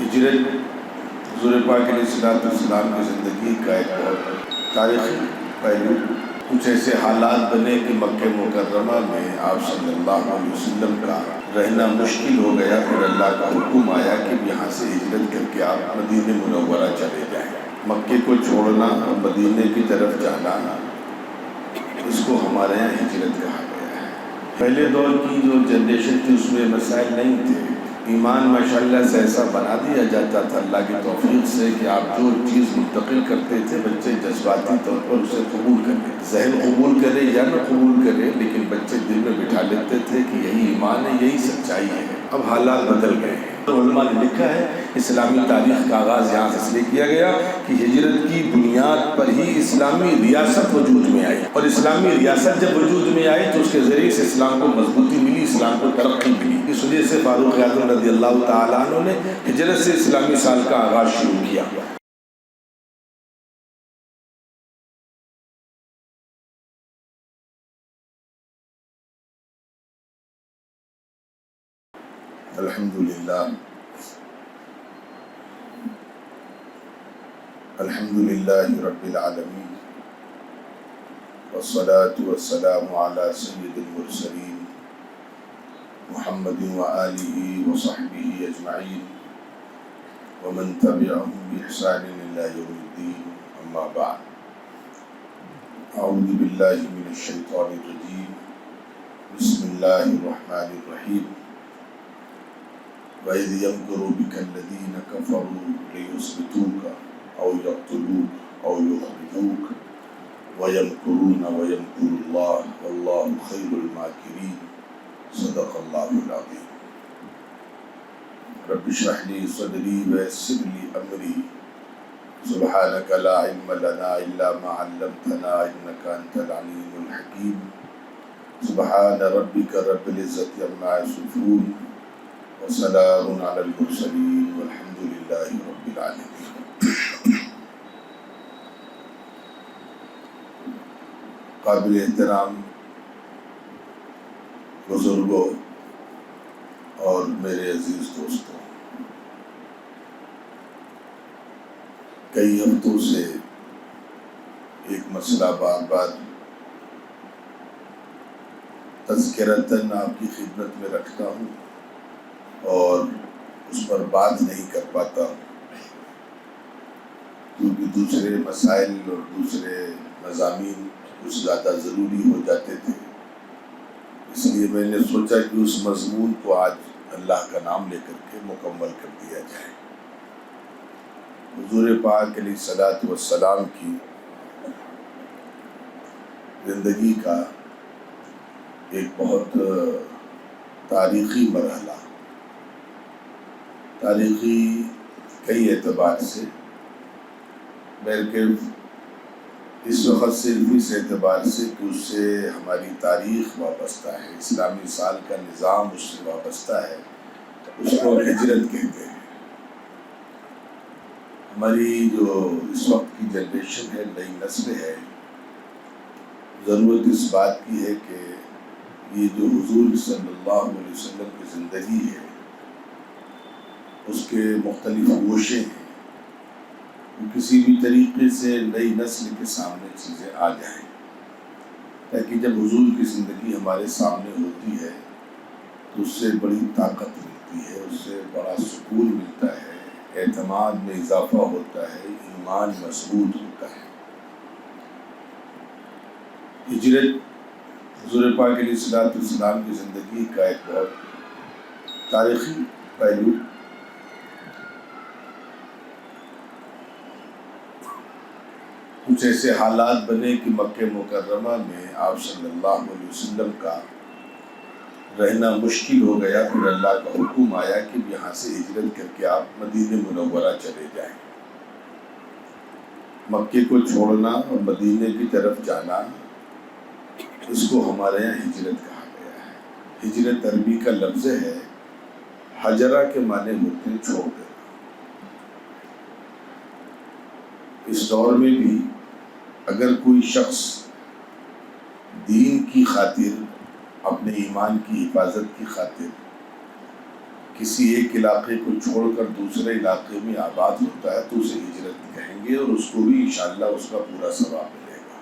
ہجرت حضور پاک علیہ السلام کی زندگی کا ایک بہت تاریخی پہلو. کچھ ایسے حالات بنے کہ مکہ مکرمہ میں آپ صلی اللہ علیہ وسلم کا رہنا مشکل ہو گیا. پھر اللہ کا حکم آیا کہ یہاں سے ہجرت کر کے آپ مدینہ منورہ چلے جائیں. مکے کو چھوڑنا اور مدینہ کی طرف جانا، اس کو ہمارے یہاں ہجرت کہا گیا ہے. پہلے دور کی جو جنریشن تھی اس میں مسائل نہیں تھے. ایمان ماشاءاللہ سے ایسا بنا دیا جاتا تھا اللہ کی توفیق سے کہ آپ جو چیز منتقل کرتے تھے بچے جذباتی طور پر اسے قبول کر لیں. ذہن قبول کرے یا نہ قبول کرے، لیکن بچے دل میں بٹھا لیتے تھے کہ یہی ایمان ہے، یہی سچائی ہے. اب حالات بدل گئے ہیں. علماء نے لکھا ہے اسلامی تاریخ کا آغاز یہاں سے اس لیے کیا گیا کہ ہجرت کی بنیاد پر ہی اسلامی ریاست وجود میں آئی، اور اسلامی ریاست جب وجود میں آئی تو اس کے ذریعے سے اسلام کو مضبوطی ملی، اسلام کو ترقی ملی. اس وجہ سے فاروق اعظم رضی اللہ تعالیٰ عنہ نے ہجرت سے اسلامی سال کا آغاز شروع کیا. الحمدللہ رب العالمین، والصلاة والسلام علی سید المرسلین محمد وآلہ وصحبہ اجمعین ومن تبعهم بإحسان إلی یوم الدین. اما بعد، اعوذ باللہ من الشیطان الرجیم. بسم اللہ الرحمن الرحیم. وَإِذْ يَمْكُرُ بِكَ الَّذِينَ كَفَرُوا لِيُثْبِتُوكَ أَوْ يَقْتُلُوكَ أَوْ يُخْرِجُوكَ وَيَمْكُرُونَ وَيَمْكُرُ اللَّهُ وَاللَّهُ خَيْرُ الْمَاكِرِينَ. صدق اللہ العظیم. رب اشرح لي صدري ويسر لي أمري سبحانك لا علم لنا إلا ما علمتنا إنك أنت العليم الحكيم. سبحان ربك رب العزة عما يصفون وسلام على المرسلين والحمد لله رب العالمين. قابل احترام بزرگوں اور میرے عزیز دوستوں، کئی ہفتوں سے ایک مسئلہ بار بار تذکرتاً آپ کی خدمت میں رکھتا ہوں اور اس پر بات نہیں کر پاتا کیونکہ دوسرے مسائل اور دوسرے مضامین کچھ زیادہ ضروری ہو جاتے تھے. اس لیے میں نے سوچا کہ اس مضمون کو آج اللہ کا نام لے کر کے مکمل کر دیا جائے. حضور پاک علیہ الصلوۃ والسلام کی زندگی کا ایک بہت تاریخی مرحلہ، تاریخی کئی اعتبار سے، بلکہ اس وقت صرف اس اعتبار سے کہ اس سے ہماری تاریخ وابستہ ہے، اسلامی سال کا نظام اس سے وابستہ ہے. اس کو ہجرت کہتے ہیں. ہماری جو اس وقت کی جنریشن ہے، نئی نسل ہے، ضرورت اس بات کی ہے کہ یہ جو حضور صلی اللہ علیہ وسلم کی زندگی ہے اس کے مختلف گوشے ہیں، کسی بھی طریقے سے نئی نسل کے سامنے چیزیں آ جائیں، تاکہ جب حضور کی زندگی ہمارے سامنے ہوتی ہے تو اس سے بڑی طاقت ملتی ہے، اس سے بڑا سکون ملتا ہے، اعتماد میں اضافہ ہوتا ہے، ایمان مضبوط ہوتا ہے. ہجرت حضور پاک علیہ السلام کی زندگی کا ایک بہت تاریخی پہلو. کچھ ایسے حالات بنے کہ مکہ مکرمہ میں آپ صلی اللہ علیہ وسلم کا رہنا مشکل ہو گیا. پھر اللہ کا حکم آیا کہ یہاں سے ہجرت کر کے آپ مدینہ منورہ چلے جائیں. مکے کو چھوڑنا اور مدینہ کی طرف جانا، اس کو ہمارے یہاں ہجرت کہا گیا ہے. ہجرت عربی کا لفظ ہے، ہجرہ کے معنی ہوتے ہیں چھوڑ دینا. اس دور میں بھی اگر کوئی شخص دین کی خاطر، اپنے ایمان کی حفاظت کی خاطر کسی ایک علاقے کو چھوڑ کر دوسرے علاقے میں آباد ہوتا ہے تو اسے ہجرت کہیں گے، اور اس کو بھی انشاءاللہ اس کا پورا ثواب ملے گا۔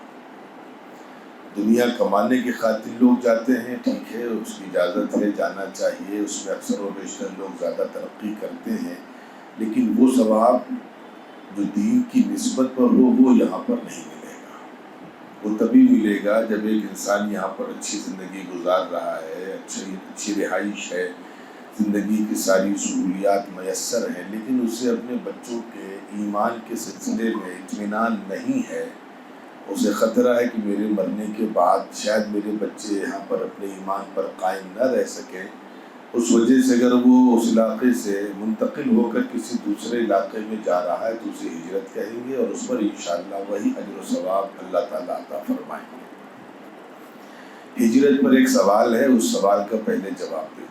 دنیا کمانے کی خاطر لوگ جاتے ہیں، ٹھیک ہے، اس کی اجازت ہے، جانا چاہیے، اس میں اکثر و بیشتر لوگ زیادہ ترقی کرتے ہیں، لیکن وہ ثواب جو دین کی نسبت پر ہو وہ یہاں پر نہیں ملے گا۔ وہ تبھی ملے گا جب ایک انسان یہاں پر اچھی زندگی گزار رہا ہے، اچھی رہائش ہے، زندگی کی ساری سہولیات میسر ہیں، لیکن اسے اپنے بچوں کے ایمان کے سلسلے میں اطمینان نہیں ہے، اسے خطرہ ہے کہ میرے مرنے کے بعد شاید میرے بچے یہاں پر اپنے ایمان پر قائم نہ رہ سکیں، اس وجہ سے اگر وہ اس علاقے سے منتقل ہو کر کسی دوسرے علاقے میں جا رہا ہے تو اسے ہجرت کہیں گے، اور اس پر انشاءاللہ وہی اجر و ثواب اللہ تعالیٰ عطا فرمائیں گے۔ ہجرت پر ایک سوال ہے، اس سوال کا پہلے جواب دے دوں۔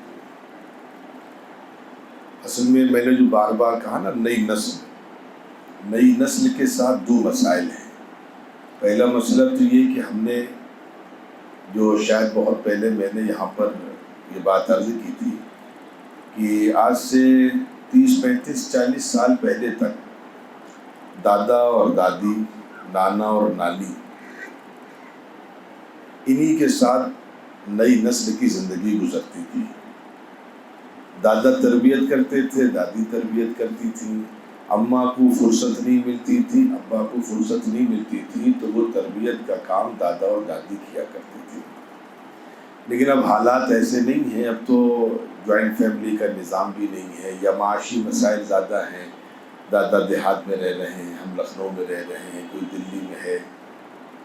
اصل میں نے جو بار بار کہا نا، نئی نسل کے ساتھ دو مسائل ہیں۔ پہلا مسئلہ تو یہ کہ ہم نے جو شاید بہت پہلے میں نے یہاں پر یہ بات عرض کی تھی کہ آج سے 30 35 40 سال پہلے تک دادا اور دادی، نانا اور نانی، انہی کے ساتھ نئی نسل کی زندگی گزرتی تھی۔ دادا تربیت کرتے تھے، دادی تربیت کرتی تھی، اماں کو فرصت نہیں ملتی تھی، ابا کو فرصت نہیں ملتی تھی، تو وہ تربیت کا کام دادا اور دادی کیا کرتی تھی۔ لیکن اب حالات ایسے نہیں ہیں، اب تو جوائنٹ فیملی کا نظام بھی نہیں ہے، یا معاشی مسائل زیادہ ہیں، دادا دیہات میں رہ رہے ہیں، ہم لکھنؤ میں رہ رہے ہیں، کوئی دلی میں ہے۔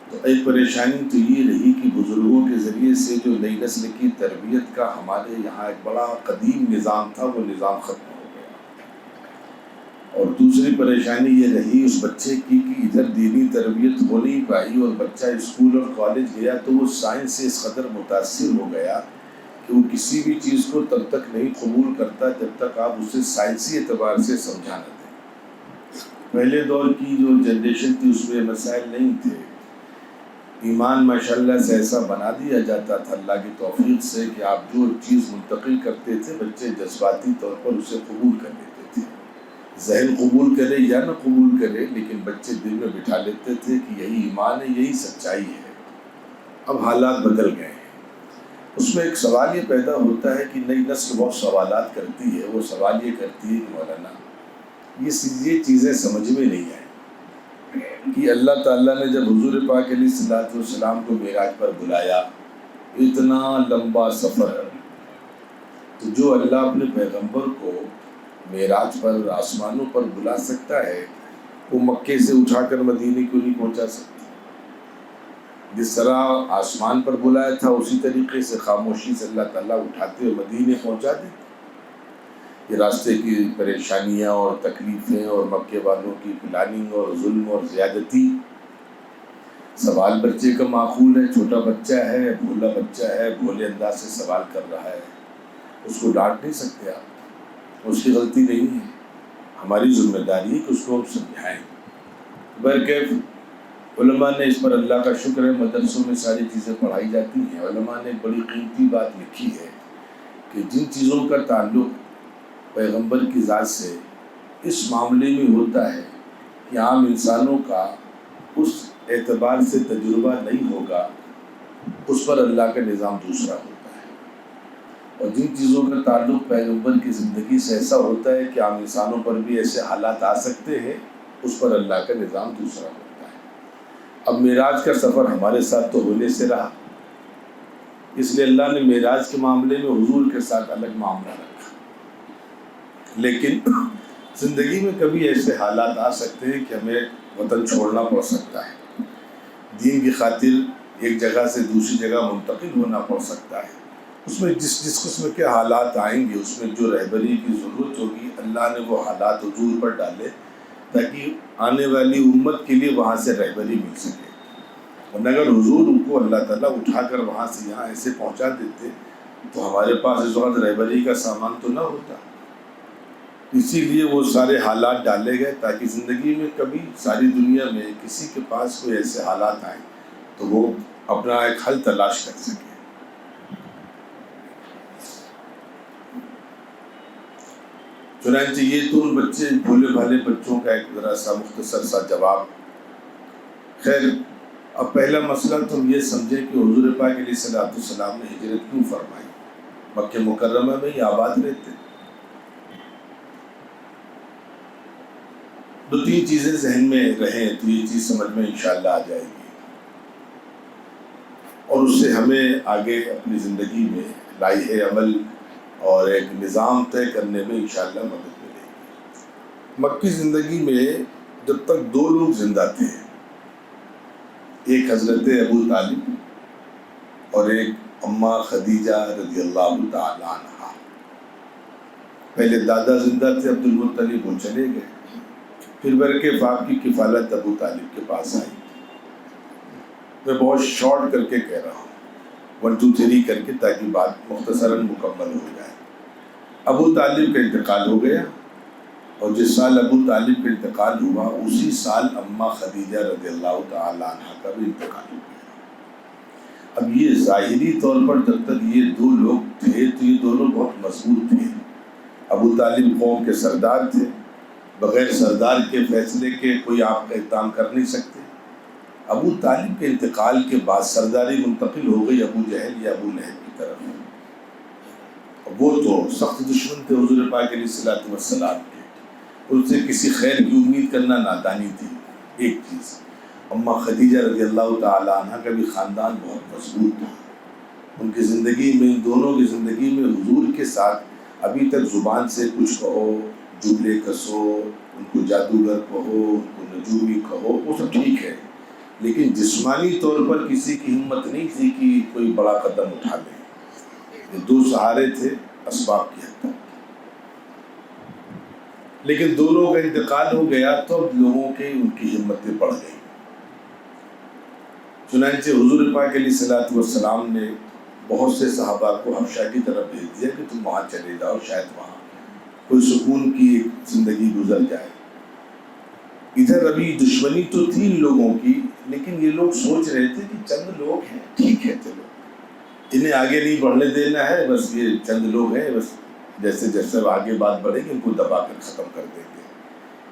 تو ایک پریشانی تو یہ رہی کہ بزرگوں کے ذریعے سے جو نئی نسل کی تربیت کا ہمارے یہاں ایک بڑا قدیم نظام تھا، وہ نظام ختم ہو گیا۔ اور دوسری پریشانی یہ رہی اس بچے کی کہ ادھر دینی تربیت ہو نہیں پائی، اور بچہ اسکول اور کالج گیا تو وہ سائنس سے اس قدر متاثر ہو گیا کہ وہ کسی بھی چیز کو تب تک نہیں قبول کرتا جب تک آپ اسے سائنسی اعتبار سے سمجھا نہ دیں۔ پہلے دور کی جو جنریشن تھی اس میں مسائل نہیں تھے، ایمان ماشاءاللہ سے ایسا بنا دیا جاتا تھا اللہ کی توفیق سے کہ آپ جو چیز منتقل کرتے تھے بچے جذباتی طور پر اسے قبول کر لیتے تھے، ذہن قبول کرے یا نہ قبول کرے، لیکن بچے دل میں بٹھا لیتے تھے کہ یہی ایمان ہے، یہی سچائی ہے۔ اب حالات بدل گئے ہیں۔ اس میں ایک سوال یہ پیدا ہوتا ہے کہ نئی نسل بہت سوالات کرتی ہے، وہ سوال یہ کرتی ہے کہ مولانا یہ چیزیں سمجھ میں نہیں آئیں کہ اللہ تعالیٰ نے جب حضور پاک علیہ الصلوۃ والسلام کو معراج پر بلایا، اتنا لمبا سفر، تو جو اللہ اپنے پیغمبر کو معراج پر آسمانوں پر بلا سکتا ہے وہ مکے سے اٹھا کر مدینے کیوں نہیں پہنچا سکتا؟ جس طرح آسمان پر بلایا تھا اسی طریقے سے خاموشی سے اللہ تعالیٰ اٹھاتے ہوئے مدینے پہنچا دیتے۔ یہ راستے کی پریشانیاں اور تکلیفیں اور مکے والوں کی پلاننگ اور ظلم اور زیادتی، سوال بچے کا معقول ہے، چھوٹا بچہ ہے، بھولا بچہ ہے، بھولے انداز سے سوال کر رہا ہے، اس کو ڈانٹ نہیں سکتے آپ، اس کی غلطی نہیں ہے، ہماری ذمہ داری ہے کہ اس کو ہم سمجھائیں۔ برکیف علماء نے اس پر اللہ کا شکر ہے مدرسوں میں ساری چیزیں پڑھائی جاتی ہیں۔ علماء نے بڑی قیمتی بات لکھی ہے کہ جن چیزوں کا تعلق پیغمبر کی ذات سے اس معاملے میں ہوتا ہے کہ عام انسانوں کا اس اعتبار سے تجربہ نہیں ہوگا، اس پر اللہ کا نظام دوسرا ہوتا ہے، اور جن چیزوں کا تعلق پیغمبر کی زندگی سے ایسا ہوتا ہے کہ عام انسانوں پر بھی ایسے حالات آ سکتے ہیں، اس پر اللہ کا نظام دوسرا ہوتا ہے۔ اب معراج کا سفر ہمارے ساتھ تو ہونے سے رہا، اس لیے اللہ نے معراج کے معاملے میں حضور کے ساتھ الگ معاملہ رکھا، لیکن زندگی میں کبھی ایسے حالات آ سکتے ہیں کہ ہمیں وطن چھوڑنا پڑ سکتا ہے، دین کی خاطر ایک جگہ سے دوسری جگہ منتقل ہونا پڑ سکتا ہے۔ اس میں جس قسم کے حالات آئیں گے اس میں جو رہبری کی ضرورت ہوگی اللہ نے وہ حالات حضور پر ڈالے تاکہ آنے والی امت کے لیے وہاں سے رہبری مل سکے، ورنہ اگر حضور ان کو اللہ تعالیٰ اٹھا کر وہاں سے یہاں ایسے پہنچا دیتے تو ہمارے پاس اس وقت رہبری کا سامان تو نہ ہوتا۔ اسی لیے وہ سارے حالات ڈالے گئے تاکہ زندگی میں کبھی ساری دنیا میں کسی کے پاس کوئی ایسے حالات آئیں تو وہ اپنا ایک حل تلاش کر سکے۔ چنانچہ یہ تو ان بچے بھولے بھالے بچوں کا ایک ذرا سا مختصر سا جواب۔ خیر، اب پہلا مسئلہ تو ہم یہ سمجھیں کہ حضور پاک علیہ الصلوۃ والسلام نے ہجرت کیوں فرمائی؟ مکہ مکرمہ میں ہی آباد رہتے۔ دو تین چیزیں ذہن میں رہیں تو یہ چیز سمجھ میں انشاءاللہ آ جائے گی، اور اس سے ہمیں آگے اپنی زندگی میں لائحہ عمل اور ایک نظام طے کرنے میں انشاءاللہ مدد ملے گی۔ مکی زندگی میں جب تک دو لوگ زندہ تھے، ایک حضرت ابو طالب اور ایک اماں خدیجہ رضی اللہ تعالی عنہا۔ پہلے دادا زندہ تھے عبد المطلب، وہ چلے گئے، پھر برکے باپ کی کفالت ابو طالب کے پاس آئی۔ میں بہت شارٹ کر کے کہہ رہا ہوں، 1 2 3 کر کے، تاکہ بات مختصراً مکمل ہو جائے۔ ابو طالب کا انتقال ہو گیا، اور جس سال ابو طالب کا انتقال ہوا اسی سال اماں خدیجہ رضی اللہ تعالی عنہ کا بھی انتقال ہو گیا۔ اب یہ ظاہری طور پر جب تک یہ دو لوگ تھے تو یہ دونوں بہت مضبوط تھے۔ ابو طالب قوم کے سردار تھے، بغیر سردار کے فیصلے کے کوئی آپ کا اقدام کر نہیں سکتے۔ ابو طالب کے انتقال کے بعد سرداری منتقل ہو گئی ابو جہل یا ابو لہب کی طرف۔ وہ تو سخت دشمن تھے حضور پاک علیہ الصلوۃ والسلام کے، ان سے کسی خیر کی امید کرنا نادانی تھی۔ ایک چیز، اماں خدیجہ رضی اللہ تعالی عنہ کا بھی خاندان بہت مضبوط تھا۔ ان کی زندگی میں، ان دونوں کی زندگی میں حضور کے ساتھ ابھی تک زبان سے کچھ کہو، جملے کسو، ان کو جادوگر کہو، ان کو نجومی کہو، وہ سب ٹھیک ہے، لیکن جسمانی طور پر کسی کی ہمت نہیں تھی کہ کوئی بڑا قدم اٹھا لے۔ یہ دو سہارے تھے اسباب کی حد تک، لیکن دونوں کا انتقال ہو گیا تو اب لوگوں کے ان کی ہمتیں بڑھ گئیں۔ چنانچہ حضور پاک علیہ الصلوۃ والسلام نے بہت سے صحابہ کو حبشہ کی طرف بھیج دیا کہ تم وہاں چلے جاؤ، شاید وہاں کوئی سکون کی زندگی گزر جائے۔ ادھر ابھی دشمنی تو تھی ان لوگوں کی، لیکن یہ لوگ سوچ رہے تھے کہ چند لوگ ہیں، ٹھیک ہے، چلو انہیں آگے نہیں بڑھنے دینا ہے، بس یہ چند لوگ ہیں، بس جیسے جیسے آگے بات بڑھے گی ان کو دبا کر ختم کر دیں گے۔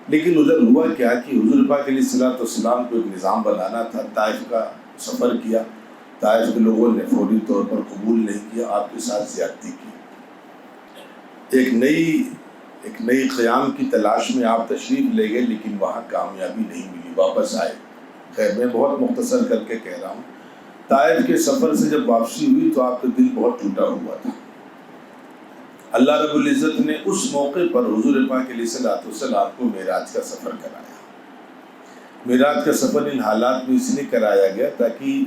لیکن ادھر ہوا کیا کہ حضور پاک علیہ الصلوۃ والسلام کو ایک نظام بنانا تھا۔ طائف کا سفر کیا، طائف کے لوگوں نے فوری طور پر قبول نہیں کیا، آپ کے ساتھ زیادتی کی۔ ایک نئی قیام کی تلاش میں آپ تشریف لے گئے، لیکن وہاں کامیابی نہیں ملی، واپس آئے۔ خیر، میں بہت مختصر کر کے کہہ رہا ہوں، طائف کے سفر سے جب واپسی ہوئی تو آپ کا دل بہت ٹوٹا ہوا تھا۔ اللہ رب العزت نے اس موقع پر حضور پاک علیہ الصلوۃ والسلام کو معراج کا سفر کرایا۔ معراج کا سفر ان حالات میں اس لیے کرایا گیا تاکہ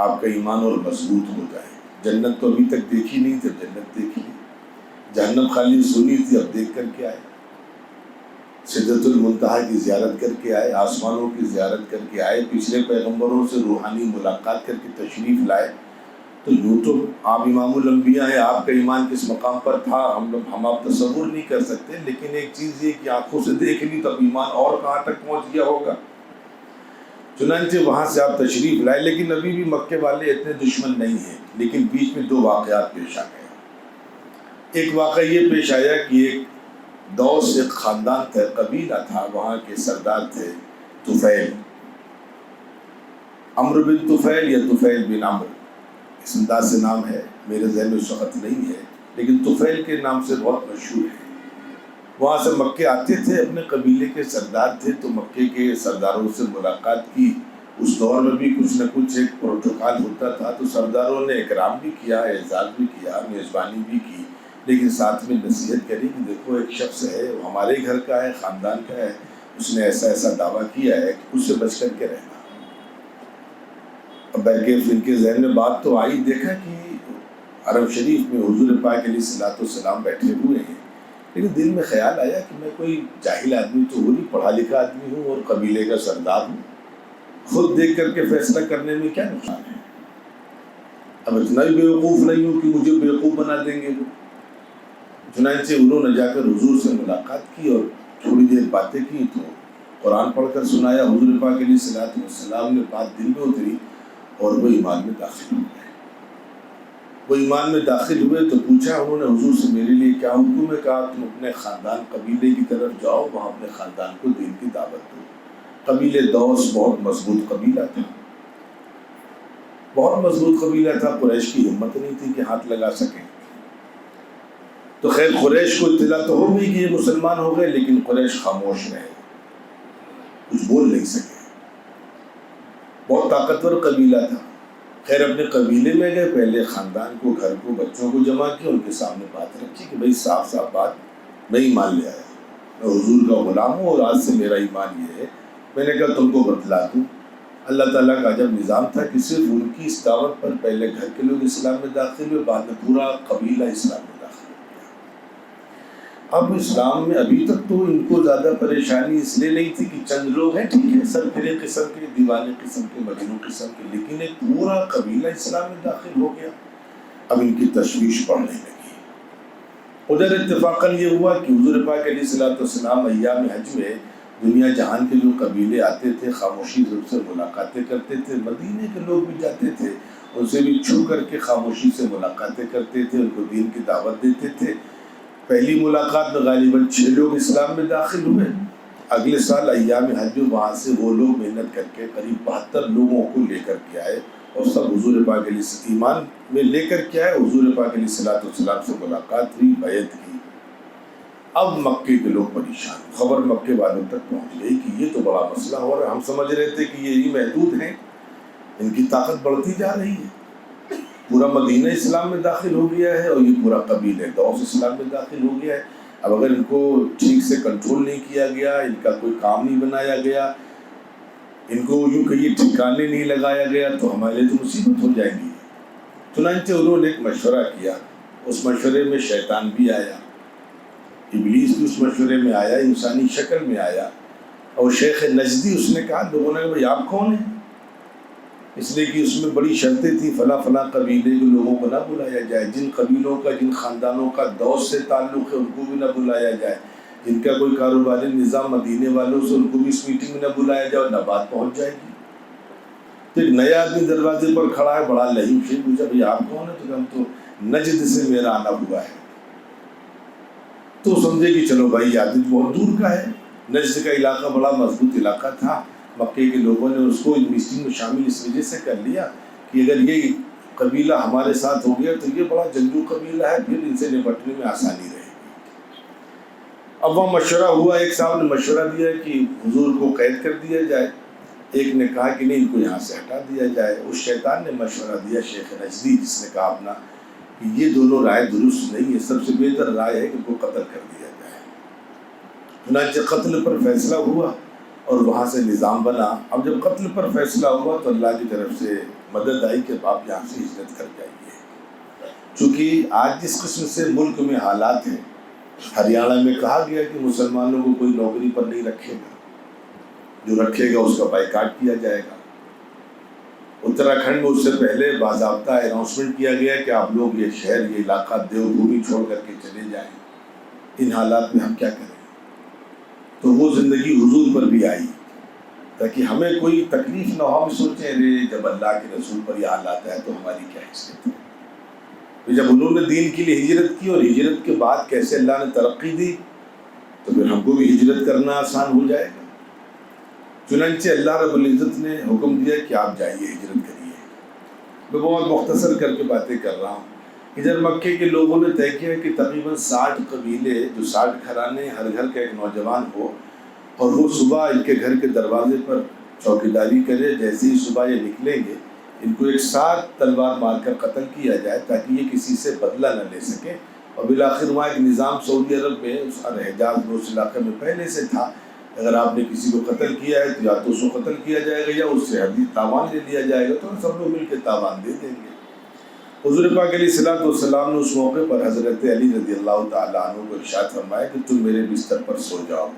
آپ کا ایمان اور مضبوط ہو جائے۔ جنت تو ابھی تک دیکھی نہیں تھی، جنت دیکھی، جہنم خالی سنی تھی، اب دیکھ کر کے آئے۔ سدرۃ المنتہا کی زیارت کر کے آئے، آسمانوں کی زیارت کر کے آئے، پچھلے پیغمبروں سے روحانی ملاقات کر کے تشریف لائے۔ تو یوں تو آپ امام الانبیاء ہیں، آپ کا ایمان کس مقام پر تھا ہم آپ تصور نہیں کر سکتے، لیکن ایک چیز یہ کہ آنکھوں سے دیکھ لی تو اب ایمان اور کہاں تک پہنچ گیا ہوگا۔ چنانچہ وہاں سے آپ تشریف لائے، لیکن ابھی بھی مکے والے اتنے دشمن نہیں ہیں، لیکن بیچ میں دو واقعات پیش آ گئے۔ ایک واقعہ یہ پیش آیا کہ ایک دوس ایک خاندان تھا، قبیلہ تھا، وہاں کے سردار تھے طفیل، عمرو بن طفیل یا طفیل بن عمرو، اس انداز سے نام ہے، میرے ذہن میں اس وقت نہیں ہے، لیکن طفیل کے نام سے بہت مشہور ہے۔ وہاں سے مکے آتے تھے، اپنے قبیلے کے سردار تھے، تو مکے کے سرداروں سے ملاقات کی۔ اس دور میں بھی کچھ نہ کچھ ایک پروٹوکال ہوتا تھا، تو سرداروں نے اکرام بھی کیا، اعزاز بھی کیا، میزبانی بھی کی، لیکن ساتھ میں نصیحت کری کہ دیکھو ایک شخص ہے، وہ ہمارے گھر کا ہے، خاندان کا ہے، اس نے ایسا ایسا دعویٰ کیا ہے کہ اس سے بچ کر کے رہنا۔ اب بلکہ ان کے ذہن میں بات تو آئی، دیکھا کہ حرم شریف میں حضور پاک علیہ الصلوۃ والسلام بیٹھے ہوئے ہیں، لیکن دل میں خیال آیا کہ میں کوئی جاہل آدمی تو ہوں نہیں، پڑھا لکھا آدمی ہوں اور قبیلے کا سردار ہوں، خود دیکھ کر کے فیصلہ کرنے میں کیا نقصان ہے؟ اب اتنا بھی بیوقوف نہیں ہوں کہ مجھے بیوقوف بنا دیں گے۔ چنانچہ انہوں نے جا کر حضور سے ملاقات کی اور تھوڑی دیر باتیں کی، تو قرآن پڑھ کر سنایا۔ حضور پاک علیہ الصلوۃ والسلام نے بات دل میں اتری اور وہ ایمان میں داخل ہو گئے۔ وہ ایمان میں داخل ہوئے تو پوچھا انہوں نے حضور سے میرے لیے کیا حکم ہے؟ کہا تم اپنے خاندان قبیلے کی طرف جاؤ، وہاں اپنے خاندان کو دین کی دعوت دو۔ قبیلے دوس بہت مضبوط قبیلہ تھا، بہت مضبوط قبیلہ تھا، قریش کی ہمت نہیں تھی کہ ہاتھ لگا سکیں۔ تو خیر قریش کو اطلاع تو ہو گئی کہ یہ مسلمان ہو گئے، لیکن قریش خاموش رہے، کچھ بول نہیں سکے، بہت طاقتور قبیلہ تھا۔ خیر اپنے قبیلے میں گئے، پہلے خاندان کو، گھر کو، بچوں کو جمع کیا، ان کے سامنے بات رکھی کہ بھائی صاف صاف بات، میں ایمان لے آیا، میں حضور کا غلام ہوں اور آج سے میرا ایمان یہ ہے۔ میں نے کہا تم کو بتلا دوں، اللہ تعالیٰ کا عجب نظام تھا کہ صرف ان کی اس دعوت پر پہلے گھر کے لوگ اسلام میں داخل ہوئے، بعد میں پورا قبیلہ اسلام میں داخل ہو گیا۔ اب اسلام میں ابھی تک تو ان کو زیادہ پریشانی اس لیے نہیں تھی کہ چند لوگ ہیں، ٹھیک ہے، سرفرے قسم کے، دیوانے قسم کے، مجنون قسم کے، لیکن ایک پورا قبیلہ اسلام میں داخل ہو گیا۔ اب ان کی تشویش بڑھنے لگی۔ ادھر اتفاقاً یہ ہوا کہ حضور پاک علیہ الصلوۃ والسلام ایام حج میں دنیا جہان کے جو قبیلے آتے تھے خاموشی سے ان سے ملاقاتیں کرتے تھے، مدینے کے لوگ بھی جاتے تھے، ان سے بھی چھو کر کے خاموشی سے ملاقاتیں کرتے تھے، ان کو دین کی دعوت دیتے تھے۔ پہلی ملاقات میں غالباً 6 لوگ اسلام میں داخل ہوئے۔ اگلے سال ایام حج میں وہاں سے وہ لوگ محنت کر کے قریب 72 لوگوں کو لے کر کے آئے، اور سب حضور پاک علیہ ایمان میں لے کر کے آئے، حضور پاک علیہ الصلوۃ والسلام سے ملاقات ہوئی، بیعت کی۔ اب مکے کے لوگ پریشان، خبر مکے والوں تک پہنچ گئی کہ یہ تو بڑا مسئلہ ہو رہا ہے، ہم سمجھ رہے تھے کہ یہی محدود ہیں، ان کی طاقت بڑھتی جا رہی ہے، پورا مدینہ اسلام میں داخل ہو گیا ہے اور یہ پورا قبیلہ دوس اسلام میں داخل ہو گیا ہے۔ اب اگر ان کو ٹھیک سے کنٹرول نہیں کیا گیا، ان کا کوئی کام نہیں بنایا گیا، ان کو یوں کہ یہ ٹھکانے نہیں لگایا گیا تو ہمارے لیے تو مصیبت ہو جائے گی۔ چنانچہ انہوں نے ایک مشورہ کیا، اس مشورے میں شیطان بھی آیا، ابلیس بھی اس مشورے میں آیا، انسانی شکل میں آیا، اور شیخ نجدی اس نے کہا، لوگوں نے کہا بھائی آپ کون ہیں؟ اس لیے کہ اس میں بڑی شرطیں تھیں، فلاں فلاں قبیلے کے لوگوں کو نہ بلایا جائے، جن قبیلوں کا، جن خاندانوں کا دوس سے تعلق ہے ان کو بھی نہ بلایا جائے، جن کا کوئی کاروباری نظام مدینے والوں سے ان کو بھی اس میٹنگ میں نہ بلایا جائے اور نہ بات پہنچ جائے گی۔ تو ایک نیا آدمی دروازے پر کھڑا ہے، بڑا لہیم شیم، پوچھا بھائی آپ کون ہیں؟ تو ہم تو نجد سے میرا آنا ہوا ہے۔ تو سمجھے کہ چلو بھائی آدمی بہت دور کا ہے، نجد کا علاقہ بڑا مضبوط علاقہ تھا، مکے کے لوگوں نے اس کو میٹنگ میں شامل اس وجہ سے کر لیا کہ اگر یہ قبیلہ ہمارے ساتھ ہو گیا تو یہ بڑا جنگجو قبیلہ ہے، پھر ان سے نپٹنے میں آسانی رہے گی۔ اب وہ مشورہ ہوا، ایک صاحب نے مشورہ دیا کہ حضور کو قید کر دیا جائے، ایک نے کہا کہ نہیں ان کو یہاں سے ہٹا دیا جائے۔ اس شیطان نے مشورہ دیا شیخ نجدی، جس نے کہا اپنا کہ یہ دونوں رائے درست نہیں ہے، سب سے بہتر رائے ہے کہ ان کو قتل کر دیا جائے۔ چنانچہ قتل پر فیصلہ ہوا اور وہاں سے نظام بنا۔ اب جب قتل پر فیصلہ ہوا تو اللہ کی طرف سے مدد آئی کہ آپ یہاں سے ہجرت کر جائیے، چونکہ آج جس قسم سے ملک میں حالات ہیں، ہریانہ میں کہا گیا کہ مسلمانوں کو کوئی نوکری پر نہیں رکھے گا، جو رکھے گا اس کا بائیکاٹ کیا جائے گا۔ اتراکھنڈ میں اس سے پہلے باضابطہ اناؤنسمنٹ کیا گیا کہ آپ لوگ یہ شہر، یہ علاقہ دیوبھومی چھوڑ کر کے چلے جائیں۔ ان حالات میں ہم کیا کریں؟ تو وہ زندگی حضور پر بھی آئی تاکہ ہمیں کوئی تکلیف نہ ہو، ہم سوچیں رے جب اللہ کے رسول پر یہ حالات ہے تو ہماری کیا حیثیت ہے۔ تو جب انہوں نے دین کے لیے ہجرت کی اور ہجرت کے بعد کیسے اللہ نے ترقی دی، تو پھر ہم کو بھی ہجرت کرنا آسان ہو جائے گا۔ چنانچہ اللہ رب العزت نے حکم دیا کہ آپ جائیے، ہجرت کریے۔ میں بہت مختصر کر کے باتیں کر رہا ہوں۔ ادھر مکے کے لوگوں نے طے کیا کہ تقریباً 60 قبیلے، جو 60 گھرانے، ہر گھر کا ایک نوجوان ہو، اور وہ صبح ان کے گھر کے دروازے پر چوکیداری کرے، جیسے ہی صبح یہ نکلیں گے ان کو ایک ساتھ تلوار مار کر قتل کیا جائے تاکہ یہ کسی سے بدلہ نہ لے سکیں۔ اور بالآخر وہاں ایک نظام سعودی عرب میں، اس حجاز میں، اس علاقے میں پہلے سے تھا، اگر آپ نے کسی کو قتل کیا ہے تو یا تو اس کو قتل کیا جائے گا یا اس سے حدیث تاوان لے لیا جائے گا، تو سب لوگ مل کے تاوان دے دیں گے۔ حضور پاک علیہ الصلوۃ والسلام نے اس موقع پر حضرت علی رضی اللہ تعالیٰ عنہ کو ارشاد فرمایا کہ تم میرے بستر پر سو جاؤ۔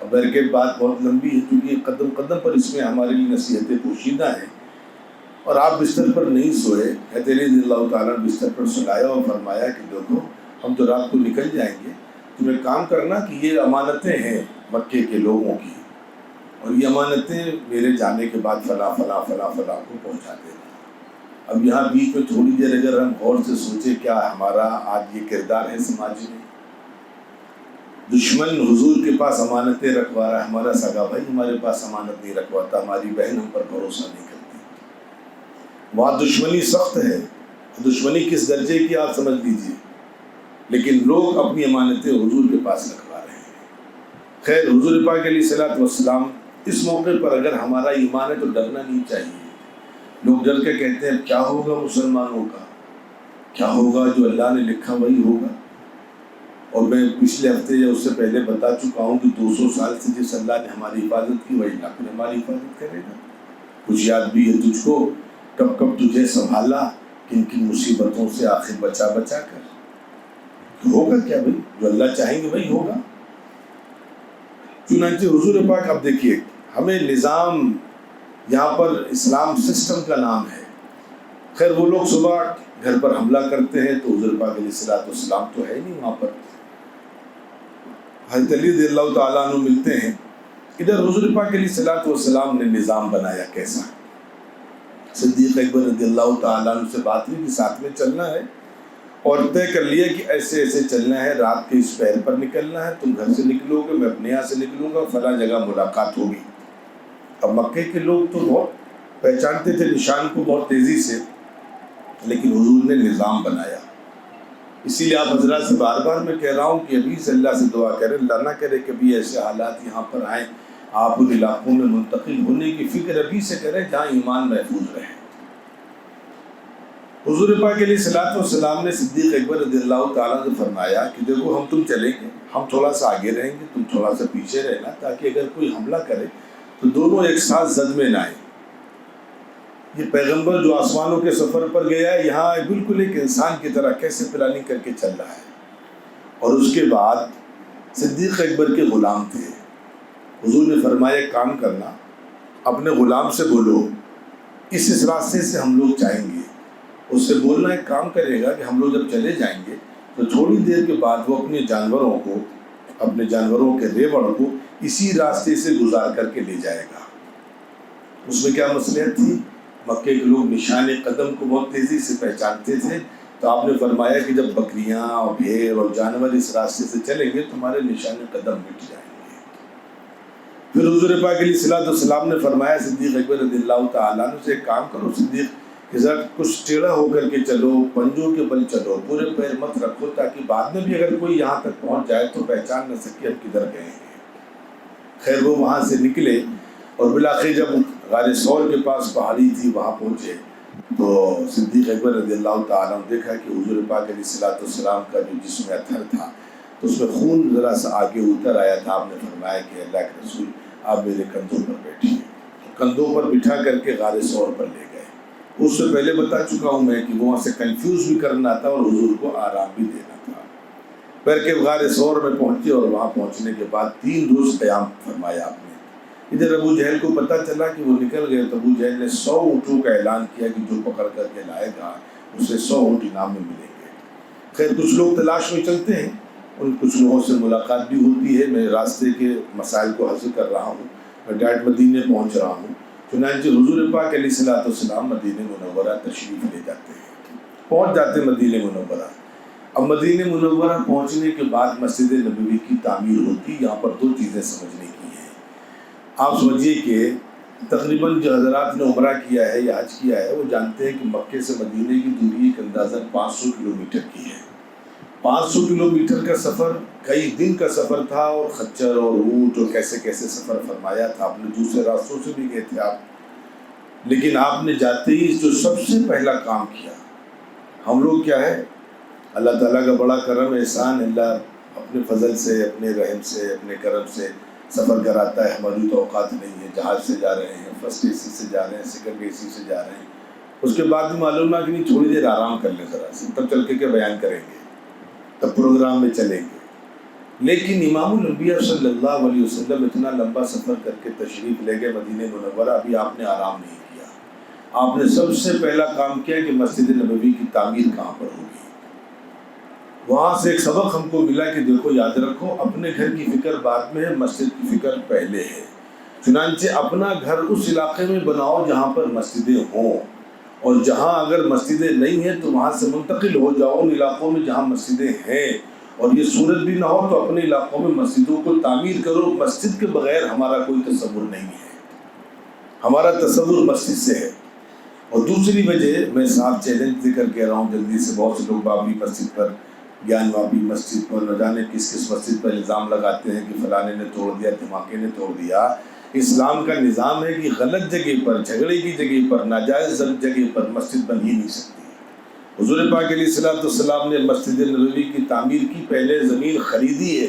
اب برکت بات بہت لمبی ہے کیونکہ قدم قدم پر اس میں ہمارے لیے نصیحتیں پوشیدہ ہیں، اور آپ بستر پر نہیں سوئے، حضرت علی رضی اللہ تعالیٰ نے بستر پر سلایا اور فرمایا کہ دیکھو ہم تو رات کو نکل جائیں گے، تم ایک کام کرنا کہ یہ امانتیں ہیں مکے کے لوگوں کی، اور یہ امانتیں میرے جانے کے بعد فلاں فلاں فلاں فلاں کو پہنچا دینا۔ اب یہاں بیچ میں تھوڑی دیر اگر ہم غور سے سوچیں کیا ہمارا آج یہ کردار ہے سماج میں؟ دشمن حضور کے پاس امانتیں رکھوا رہا ہے، ہمارا سگا بھائی ہمارے پاس امانت نہیں رکھواتا، ہماری بہن ہم پر بھروسہ نہیں کرتی، وہاں دشمنی سخت ہے۔ دشمنی کس درجے کی آپ سمجھ لیجیے، لیکن لوگ اپنی امانتیں حضور کے پاس رکھوا رہے ہیں۔ خیر، حضور پاک علیہ الصلوۃ والسلام اس موقع پر اگر ہمارا ایمان ہے تو ڈرنا نہیں چاہیے۔ لوگ ڈر کے کہتے ہیں کیا ہوگا مسلمانوں کا، کیا ہوگا، جو اللہ نے لکھا وہی ہوگا۔ اور میں پچھلے ہفتے یا اس سے پہلے بتا چکا ہوں کہ 200 سال سے جس اللہ نے ہماری حفاظت کی وہی اللہ پھر ہماری حفاظت کرے گا۔ کچھ یاد بھی ہے تجھ کو کب کب تجھے سنبھالا، کن کن مصیبتوں سے آخر بچا بچا کر۔ ہوگا کیا بھائی، جو اللہ چاہیں گے وہی ہوگا۔ چنانچہ حضور پاک اب دیکھیے ہمیں نظام، یہاں پر اسلام سسٹم کا نام ہے۔ خیر وہ لوگ صبح گھر پر حملہ کرتے ہیں تو حضور پاک علیہ الصلوۃ والسلام تو ہے نہیں وہاں پر، حضرت علی رضی اللہ تعالیٰ عنہ ملتے ہیں۔ ادھر حضور پاک علیہ الصلوۃ والسلام نے نظام بنایا کیسا؟ صدیق اکبر رضی اللہ تعالیٰ عنہ سے بات ہوئی کہ ساتھ میں چلنا ہے، اور طے کر لیا کہ ایسے ایسے چلنا ہے، رات کے اس پہر پر نکلنا ہے، تم گھر سے نکلو گے، میں اپنے یہاں سے نکلوں گا، فلاں جگہ ملاقات ہوگی۔ اب مکے کے لوگ تو بہت پہچانتے تھے نشان کو بہت تیزی سے، لیکن حضور نے نظام بنایا۔ اسی لیے آپ حضرات سے بار بار میں کہہ رہا ہوں کہ ابھی سے اللہ سے دعا کریں، اللہ نہ کرے کبھی ایسے حالات یہاں پر آئیں، آپ ان علاقوں میں منتقل ہونے کی فکر ابھی سے کریں جہاں ایمان محفوظ رہے۔ حضور پاک علیہ الصلوۃ والسلام نے صدیق اکبر رضی اللہ تعالیٰ نے فرمایا کہ دیکھو ہم تم چلیں گے، ہم تھوڑا سا آگے رہیں گے، تم تھوڑا سا پیچھے رہنا، تاکہ اگر کوئی حملہ کرے تو دونوں ایک ساتھ زد میں نہ آئیں۔ یہ پیغمبر جو آسمانوں کے سفر پر گیا ہے، یہاں بالکل ایک انسان کی طرح کیسے پلاننگ کر کے چل رہا ہے۔ اور اس کے بعد صدیق اکبر کے غلام تھے، حضور نے فرمایا کام کرنا، اپنے غلام سے بولو اس راستے سے ہم لوگ جائیں گے۔ اس سے بولنا ایک کام کرے گا کہ ہم لوگ جب چلے جائیں گے تو تھوڑی دیر کے بعد وہ اپنے جانوروں کے ریوڑ کو اسی راستے سے گزار کر کے لے جائے گا۔ اس میں کیا مصلحت تھی؟ مکے کے لوگ نشان قدم کو بہت تیزی سے پہچانتے تھے، تو آپ نے فرمایا کہ جب بکریاں اور بھیڑ اور جانور اس راستے سے چلیں گے تمہارے نشان قدم مٹ جائیں گے۔ پھر حضور پاک علیہ الصلوۃ والسلام نے فرمایا صدیق اکبر رضی اللہ تعالیٰ عنہ سے ایک کام کرو صدیق، کہ ذرا کچھ ٹیڑھا ہو کر کے چلو، پنجوں کے بل چلو، پورے پیر مت رکھو، تاکہ بعد میں بھی اگر کوئی یہاں تک پہنچ جائے تو پہچان نہ سکے ہم کدھر گئے ہیں۔ خیر وہ وہاں سے نکلے اور بالآخر جب غار ثور کے پاس پہاڑی تھی وہاں پہنچے تو صدیق اکبر رضی اللہ تعالیٰ نے دیکھا کہ حضور پاک علیہ الصلوۃ والسلام کا جو جسم میں اتھر تھا تو اس میں خون ذرا سا آگے اتر آیا تھا۔ آپ نے فرمایا کہ اللہ کے رسول آپ میرے کندھوں پر بیٹھیے، کندھوں پر بٹھا کر کے غار ثور پر لے گئے۔ اس سے پہلے بتا چکا ہوں میں کہ وہاں سے کنفیوز بھی کرنا تھا اور حضور کو آرام بھی دینا تھا۔ بلکہ غار ثور میں پہنچے اور وہاں پہنچنے کے بعد 3 روز قیام فرمایا آپ نے۔ ادھر ابو جہل کو پتہ چلا کہ وہ نکل گئے تو ابو جہل نے 100 اونٹوں کا اعلان کیا کہ جو پکڑ کر کے لائے گا اسے 100 اونٹ انعام میں ملیں گے۔ خیر کچھ لوگ تلاش میں چلتے ہیں، ان کچھ لوگوں سے ملاقات بھی ہوتی ہے، میں راستے کے مسائل کو حل کر رہا ہوں، میں ڈائریکٹ مدینے پہنچ رہا ہوں۔ چنانچہ حضور پاک علیہ الصلوۃ والسلام مدینہ منورہ تشریف لے جاتے ہیں، پہنچ جاتے ہیں مدینہ منورہ۔ اب مدینہ منورہ پہنچنے کے بعد مسجد نبوی کی تعمیر ہوتی، یہاں پر 2 چیزیں سمجھنے کی ہیں۔ آپ سمجھیے کہ تقریباً جو حضرات نے عمرہ کیا ہے یا حج کیا ہے وہ جانتے ہیں کہ مکے سے مدینے کی دوری ایک اندازاً 500 کلومیٹر کی ہے۔ 500 کلومیٹر کا سفر کئی دن کا سفر تھا، اور خچر اور اونٹ اور کیسے کیسے سفر فرمایا تھا۔ آپ نے دوسرے راستوں سے بھی گئے تھے آپ، لیکن آپ نے جاتے ہی جو سب سے پہلا کام کیا، ہم لوگ کیا ہے اللہ تعالیٰ کا بڑا کرم احسان، اللہ اپنے فضل سے اپنے رحم سے اپنے کرم سے سفر کراتا ہے۔ ہماری تو اوقات نہیں ہے، جہاز سے جا رہے ہیں، فرسٹ اے سی سے جا رہے ہیں، سیکنڈ اے سی سے جا رہے ہیں، اس کے بعد بھی معلوم ہے کہ نہیں تھوڑی دیر آرام کر لیں ذرا سے، تب چل کے بیان کریں گے، تب پروگرام میں چلیں گے۔ لیکن امام الانبیاء صلی اللہ علیہ وسلم اتنا لمبا سفر کر کے تشریف لے گئے مدینہ منورہ، ابھی آپ نے آرام نہیں کیا۔ آپ نے سب سے پہلا کام کیا کہ مسجد نبوی کی تعمیر کہاں پر ہوگی۔ وہاں سے ایک سبق ہم کو ملا کہ دیکھو یاد رکھو اپنے گھر کی فکر بعد میں ہے، مسجد کی فکر پہلے ہے۔ چنانچہ اپنا گھر اس علاقے میں بناؤ جہاں پر مسجدیں ہوں، اور جہاں اگر مسجدیں نہیں ہیں تو وہاں سے منتقل ہو جاؤ ان علاقوں میں جہاں مسجدیں ہیں، اور یہ صورت بھی نہ ہو تو اپنے علاقوں میں مسجدوں کو تعمیر کرو۔ مسجد کے بغیر ہمارا کوئی تصور نہیں ہے، ہمارا تصور مسجد سے ہے۔ اور دوسری وجہ میں صاف چیلنج دے کر کہہ رہا ہوں جلدی سے، بہت سے لوگ بابری مسجد پر، گیان واپی مسجد پر، نہ جانے کس کس مسجد پر الزام لگاتے ہیں کہ فلانے نے توڑ دیا، دھماکے نے توڑ دیا۔ اسلام کا نظام ہے کہ غلط جگہ پر، جھگڑے کی جگہ پر، ناجائز جگہ پر مسجد بن ہی نہیں سکتی۔ حضور پاک علیہ الصلوۃ والسلام نے مسجد نبوی کی تعمیر کی، پہلے زمین خریدی ہے،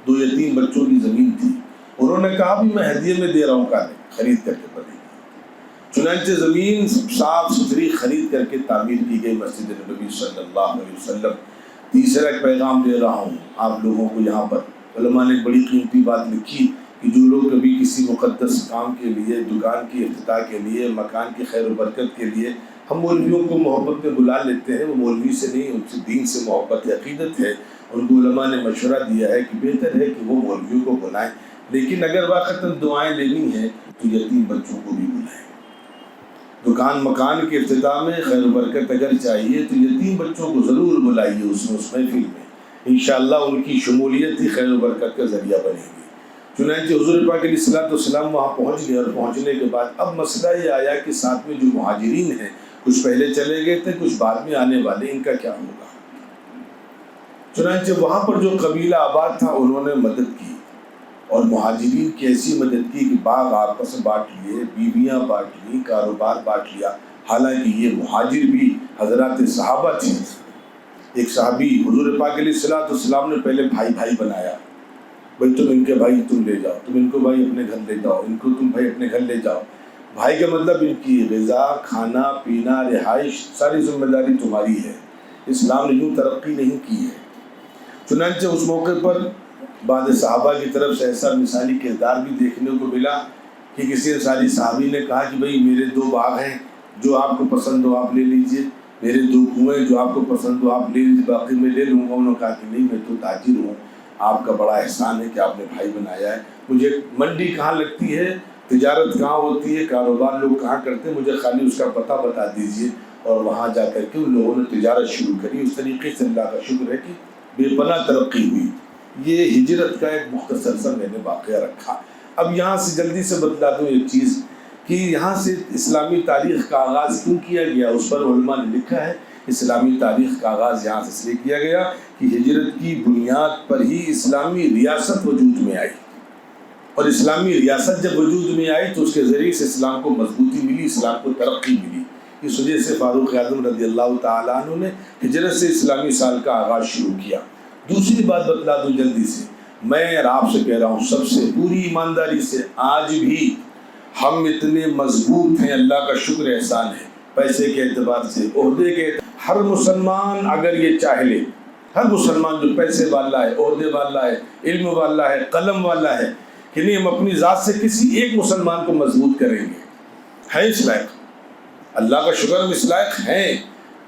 2 یتیم بچوں کی زمین تھی، انہوں نے کہا بھی میں ہدیے میں دے رہا ہوں، کہا نہیں، خرید کر کے بنے گی۔ چنانچہ زمین صاف ستھری خرید کر کے تعمیر کی گئی مسجد نبوی صلی اللہ علیہ وسلم۔ تیسرا ایک پیغام دے رہا ہوں آپ لوگوں کو، یہاں پر علماء نے بڑی قیمتی بات لکھی کہ جو لوگ کبھی کسی مقدس کام کے لیے، دکان کی افتتاح کے لیے، مکان کی خیر و برکت کے لیے ہم مولویوں کو محبت میں بلا لیتے ہیں، وہ مولوی سے نہیں، ان سے دین سے محبت عقیدت ہے۔ ان کو علماء نے مشورہ دیا ہے کہ بہتر ہے کہ وہ مولویوں کو بلائیں، لیکن اگر واقعتاً دعائیں لینی ہیں تو یتیم بچوں کو بھی بلائیں۔ دکان مکان کے افتتاح میں خیر و برکت اگر چاہیے تو یتیم بچوں کو ضرور بلائیے اس محفل میں، انشاءاللہ ان کی شمولیت ہی خیر و برکت کا ذریعہ بنے گی۔ چنانچہ حضور پاک علیہ الصلوۃ والسلام وہاں پہنچ گئے، اور پہنچنے کے بعد اب مسئلہ یہ آیا کہ ساتھ میں جو مہاجرین ہیں، کچھ پہلے چلے گئے تھے، کچھ بعد میں آنے والے، ان کا کیا ہوگا؟ چنانچہ وہاں پر جو قبیلہ آباد تھا انہوں نے مدد کی، اور مہاجرین کی ایسی مدد کی کہ باغ آپس بانٹ لیے، بیویاں بانٹ لی، کاروبار بانٹ لیا۔ حالانکہ یہ مہاجر بھی حضرات صحابہ تھے۔ ایک صحابی حضور پاک علیہ الصلوۃ والسلام نے پہلے بھائی بھائی بنایا، بھائی تم ان کے بھائی تم لے جاؤ، تم ان کو بھائی اپنے گھر لے جاؤ، ان کو تم بھائی اپنے گھر لے جاؤ۔ بھائی کا مطلب ان کی غذا، کھانا پینا، رہائش، ساری ذمہ داری تمہاری ہے۔ اسلام نے یوں ترقی نہیں کی ہے۔ چنانچہ اس موقع پر بعض صحابہ کی طرف سے ایسا مثالی کردار بھی دیکھنے کو ملا کہ کسی انصاری صحابی نے کہا کہ بھئی میرے 2 باغ ہیں، جو آپ کو پسند ہو آپ لے لیجئے، میرے 2 کنویں جو آپ کو پسند ہو آپ لے لیجئے، باقی میں لے لوں گا۔ انہوں نے کہا کہ نہیں، میں تو تاجر ہوں، آپ کا بڑا احسان ہے کہ آپ نے بھائی بنایا ہے، مجھے منڈی کہاں لگتی ہے، تجارت کہاں ہوتی ہے، کاروبار لوگ کہاں کرتے ہیں، مجھے خالی اس کا پتہ بتا دیجئے۔ اور وہاں جا کر کے ان لوگوں نے تجارت شروع کری۔ اس طریقے سے اللہ کا شکر ہے کہ بے پناہ ترقی ہوئی۔ یہ ہجرت کا ایک مختصر سا میں نے واقعہ رکھا۔ اب یہاں سے جلدی سے بتلا دوں ایک چیز کہ یہاں سے اسلامی تاریخ کا آغاز کیوں کیا گیا، اس پر علماء نے لکھا ہے اسلامی تاریخ کا آغاز یہاں سے اس لیے کیا گیا کہ ہجرت کی بنیاد پر ہی اسلامی ریاست وجود میں آئی، اور اسلامی ریاست جب وجود میں آئی تو اس کے ذریعے سے اسلام کو مضبوطی ملی، اسلام کو ترقی ملی۔ اس وجہ سے فاروق اعظم رضی اللہ تعالیٰ عنہ نے ہجرت سے اسلامی سال کا آغاز شروع کیا۔ دوسری بات بتلا دوں جلدی سے، میں اور آپ سے کہہ رہا ہوں سب سے پوری ایمانداری سے، آج بھی ہم اتنے مضبوط ہیں، اللہ کا شکر احسان ہے، پیسے کے اعتبار سے، عہدے کے، ہر مسلمان اگر یہ چاہ لے، ہر مسلمان جو پیسے والا ہے، عہدے والا ہے، علم والا ہے، قلم والا ہے، کہ نہیں ہم اپنی ذات سے کسی ایک مسلمان کو مضبوط کریں گے، ہے اس لائق، اللہ کا شکر ہم اس لائق ہیں۔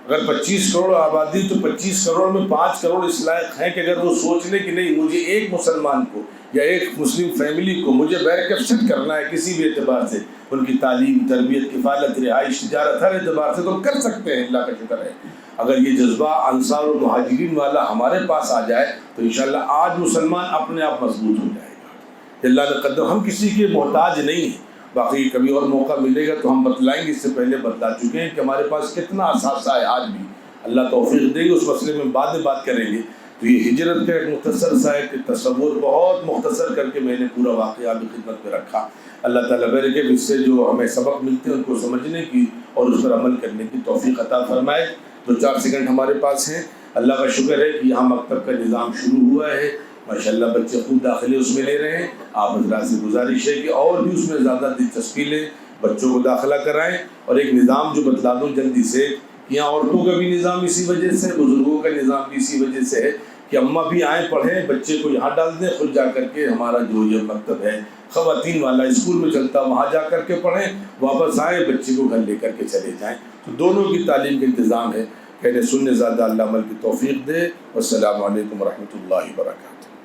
اگر 25 کروڑ آبادی تو 25 کروڑ میں 5 کروڑ اس لائق ہیں کہ اگر وہ سوچ لے کہ نہیں مجھے ایک مسلمان کو یا ایک مسلم فیملی کو مجھے بیر کیپسٹ کرنا ہے کسی بھی اعتبار سے، ان کی تعلیم، تربیت، کفالت، رہائش، تجارت، ہر اعتبار سے، تو کر سکتے ہیں، اللہ کا شکر ہے۔ اگر یہ جذبہ انصار و مہاجرین والا ہمارے پاس آ جائے تو انشاءاللہ آج مسلمان اپنے آپ مضبوط ہو جائے گا۔ اللہ نے قدر، ہم کسی کے محتاج نہیں ہیں۔ باقی کبھی اور موقع ملے گا تو ہم بتلائیں گے، اس سے پہلے بتلا چکے ہیں کہ ہمارے پاس کتنا اثاثہ ہے آج بھی، اللہ توفیق دے گی، اس مسئلے میں بعد میں بات کریں گے۔ تو یہ ہجرت کا ایک مختصر سا ایک تصور بہت مختصر کر کے میں نے پورا واقعہ بھی خدمت میں رکھا۔ اللہ تعالیٰ کہ اس سے جو ہمیں سبق ملتے ہیں ان کو سمجھنے کی اور اس پر عمل کرنے کی توفیق عطا فرمائے۔ 2-4 سیکنڈ ہمارے پاس ہیں، اللہ کا شکر ہے کہ یہاں مکتب کا نظام شروع ہوا ہے، ماشاءاللہ بچے خود داخلے اس میں لے رہے ہیں۔ آپ حضرات سے گزارش ہے کہ اور بھی اس میں زیادہ دلچسپی لیں، بچوں کو داخلہ کرائیں۔ اور ایک نظام جو بتلا دوں جلدی سے، یہاں عورتوں کا بھی نظام اسی وجہ سے، بزرگوں کا نظام بھی اسی وجہ سے ہے کہ اماں بھی آئیں پڑھیں، بچے کو یہاں ڈال دیں، خود جا کر کے ہمارا جو یہ مکتب ہے خواتین والا اسکول میں چلتا، وہاں جا کر کے پڑھیں، واپس آئیں، بچے کو گھر لے کر کے چلے جائیں۔ تو دونوں کی تعلیم کا انتظام ہے۔ کہنے سننے زیادہ اللہ عمل کی توفیق دے۔ والسلام علیکم ورحمۃ اللہ وبرکاتہ۔